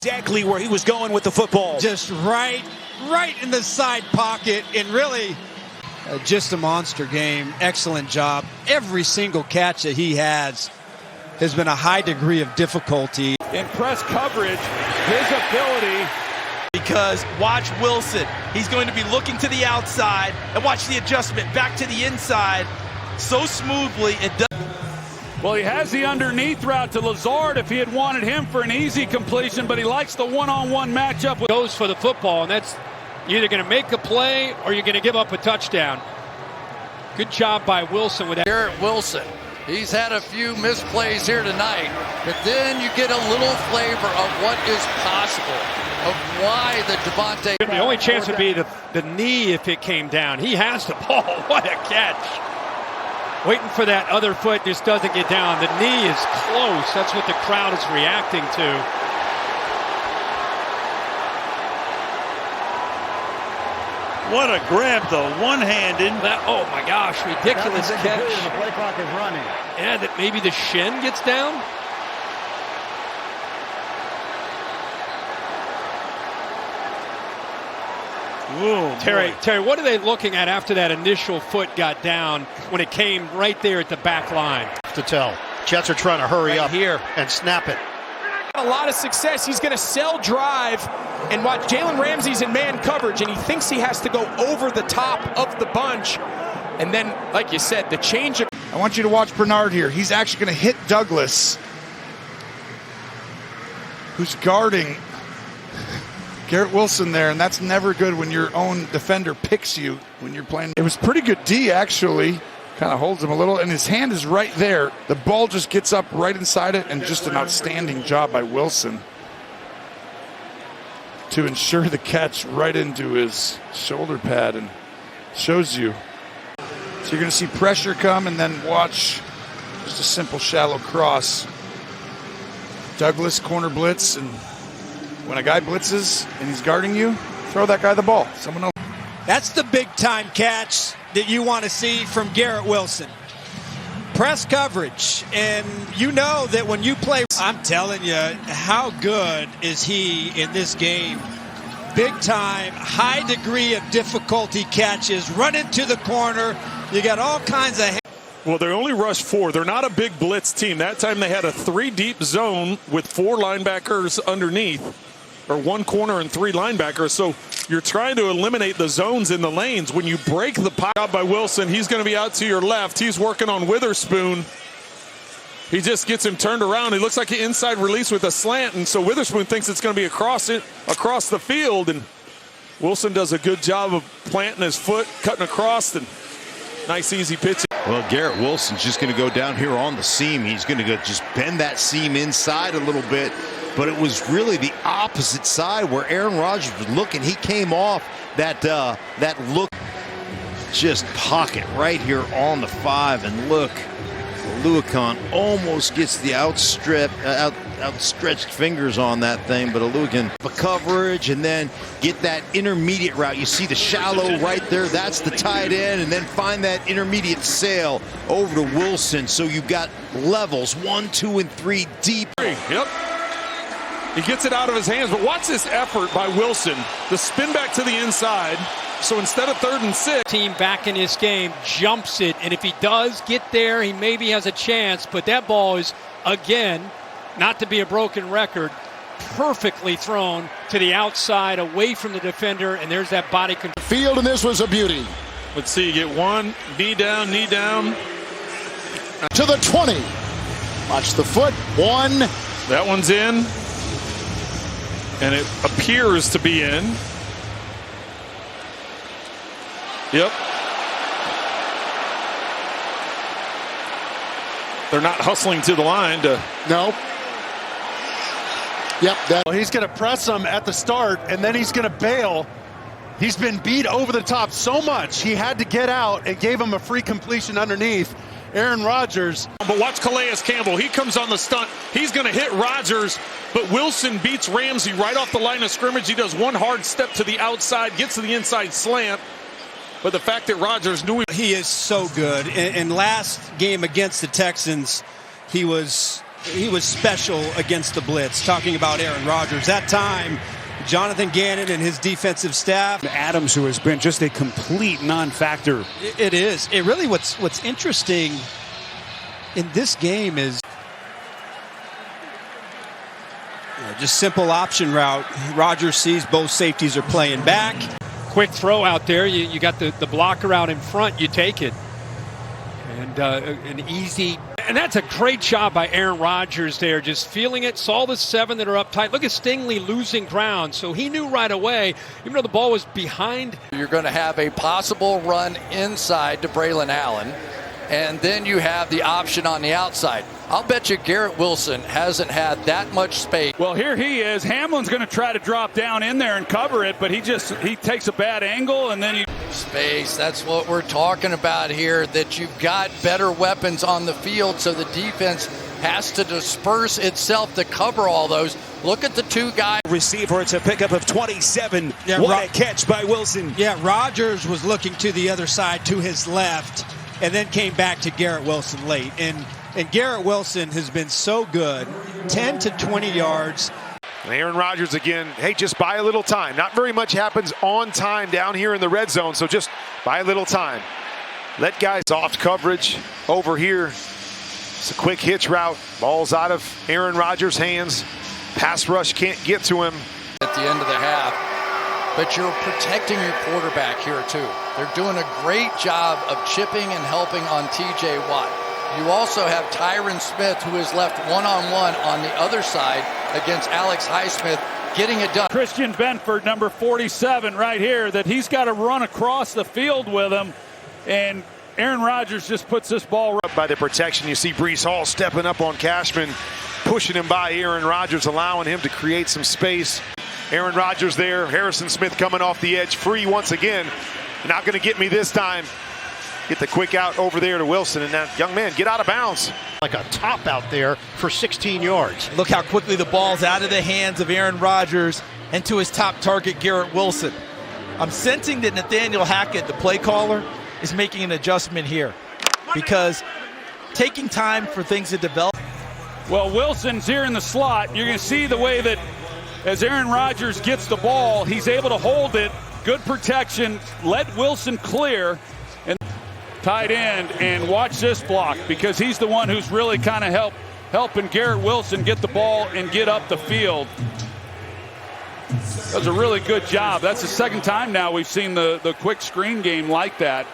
Exactly where he was going with the football. Just right in the side pocket, and really just a monster game. Excellent job. Every single catch that he has been a high degree of difficulty. In press coverage, his ability. Because watch Wilson. He's going to be looking to the outside, and watch the adjustment back to the inside so smoothly. It does. Well, he has the underneath route to Lazard if he had wanted him for an easy completion, but he likes the one-on-one matchup. Goes for the football, and that's you're either going to make a play or you're going to give up a touchdown. Good job by Wilson with that. Garrett Wilson. He's had a few misplays here tonight, but then you get a little flavor of what is possible, of why the Devontae. The only chance would be the knee if it came down. He has the ball. What a catch. Waiting for that other foot, just doesn't get down. The knee is close. That's what the crowd is reacting to. What a grab, though. One-handed. Oh, my gosh. Ridiculous catch. The play clock is running. Yeah, that maybe the shin gets down. Ooh, Terry, what are they looking at after that initial foot got down when it came right there at the back line? To tell. Jets are trying to hurry up here and snap it. A lot of success. He's going to sell drive and watch. Jalen Ramsey's in man coverage, and he thinks he has to go over the top of the bunch. And then, like you said, the change of. I want you to watch Bernard here. He's actually going to hit Douglas, who's guarding Garrett Wilson there, and that's never good when your own defender picks you when you're playing. It was pretty good D, actually. Kind of holds him a little, and his hand is right there. The ball just gets up right inside it, and just an outstanding job by Wilson to ensure the catch right into his shoulder pad, and shows you. So you're going to see pressure come, and then watch just a simple shallow cross. Douglas corner blitz, and when a guy blitzes and he's guarding you, throw that guy the ball. Someone else. That's the big-time catch that you want to see from Garrett Wilson. Press coverage, and you know that when you play, I'm telling you, how good is he in this game? Big-time, high degree of difficulty catches, run into the corner. You got all kinds of. Well, they only rushed 4. They're not a big blitz team. That time they had a 3-deep zone with 4 linebackers underneath, or 1 corner and 3 linebackers. So you're trying to eliminate the zones in the lanes. When you break the pocket by Wilson, he's going to be out to your left. He's working on Witherspoon. He just gets him turned around. He looks like an inside release with a slant, and so Witherspoon thinks it's going to be across the field, and Wilson does a good job of planting his foot, cutting across, and nice easy pitch. Well, Garrett Wilson's just going to go down here on the seam. He's going to go just bend that seam inside a little bit. But it was really the opposite side where Aaron Rodgers was looking. He came off that look. Just pocket right here on the 5. And look, Aluakon almost gets the outstretched fingers on that thing. But Aluakon, the coverage, and then get that intermediate route. You see the shallow right there. That's the tight end. And then find that intermediate sail over to Wilson. So you've got levels 1, 2, and 3 deep. Yep. He gets it out of his hands, but watch this effort by Wilson. The spin back to the inside. So instead of 3rd and 6. Team back in this game jumps it, and if he does get there, he maybe has a chance. But that ball is, again, not to be a broken record, perfectly thrown to the outside, away from the defender, and there's that body control. Field, and this was a beauty. Let's see, you get 1, knee down. To the 20. Watch the foot. 1. That one's in. And it appears to be in. Yep. They're not hustling to the line to. No. Yep. Well, he's going to press him at the start, and then he's going to bail. He's been beat over the top so much, he had to get out and gave him a free completion underneath. Aaron Rodgers. But watch Calais Campbell. He comes on the stunt. He's going to hit Rodgers, but Wilson beats Ramsey right off the line of scrimmage. He does one hard step to the outside, gets to the inside slant. But the fact that Rodgers knew he is so good. In last game against the Texans, he was He was special against the blitz, talking about Aaron Rodgers. That time, Jonathan Gannon and his defensive staff. Adams, who has been just a complete non-factor. It is. It really, what's interesting in this game is just simple option route. Rodgers sees both safeties are playing back. Quick throw out there. You got the blocker out in front. You take it. And an easy. And that's a great job by Aaron Rodgers there, just feeling it, saw the 7 that are up tight. Look at Stingley losing ground, so he knew right away, even though the ball was behind. You're going to have a possible run inside to Braylon Allen, and then you have the option on the outside. I'll bet you Garrett Wilson hasn't had that much space. Well, here he is. Hamlin's going to try to drop down in there and cover it, but he takes a bad angle, and then Space, that's what we're talking about here, that you've got better weapons on the field, so the defense has to disperse itself to cover all those. Look at the two guys. Receiver, it's a pickup of 27. Yeah, what a catch by Wilson. Yeah, Rodgers was looking to the other side, to his left, and then came back to Garrett Wilson late. And Garrett Wilson has been so good, 10 to 20 yards. And Aaron Rodgers again, hey, just buy a little time. Not very much happens on time down here in the red zone, so just buy a little time. Let guys soft coverage over here. It's a quick hitch route. Ball's out of Aaron Rodgers' hands. Pass rush can't get to him. At the end of the half, but you're protecting your quarterback here too. They're doing a great job of chipping and helping on T.J. Watt. You also have Tyron Smith, who is left one-on-one on the other side against Alex Highsmith, getting it done. Christian Benford, number 47 right here, that he's got to run across the field with him, and Aaron Rodgers just puts this ball right by the protection. You see Breece Hall stepping up on Cashman, pushing him by Aaron Rodgers, allowing him to create some space. Aaron Rodgers there, Harrison Smith coming off the edge, free once again. Not going to get me this time. Get the quick out over there to Wilson, and that young man get out of bounds. Like a top out there for 16 yards. Look how quickly the ball's out of the hands of Aaron Rodgers and to his top target, Garrett Wilson. I'm sensing that Nathaniel Hackett, the play caller, is making an adjustment here because taking time for things to develop. Well, Wilson's here in the slot. You're going to see the way that as Aaron Rodgers gets the ball, he's able to hold it. Good protection. Let Wilson clear. And tight end, and watch this block because he's the one who's really kind of helping Garrett Wilson get the ball and get up the field. That was a really good job. That's the second time now we've seen the quick screen game like that.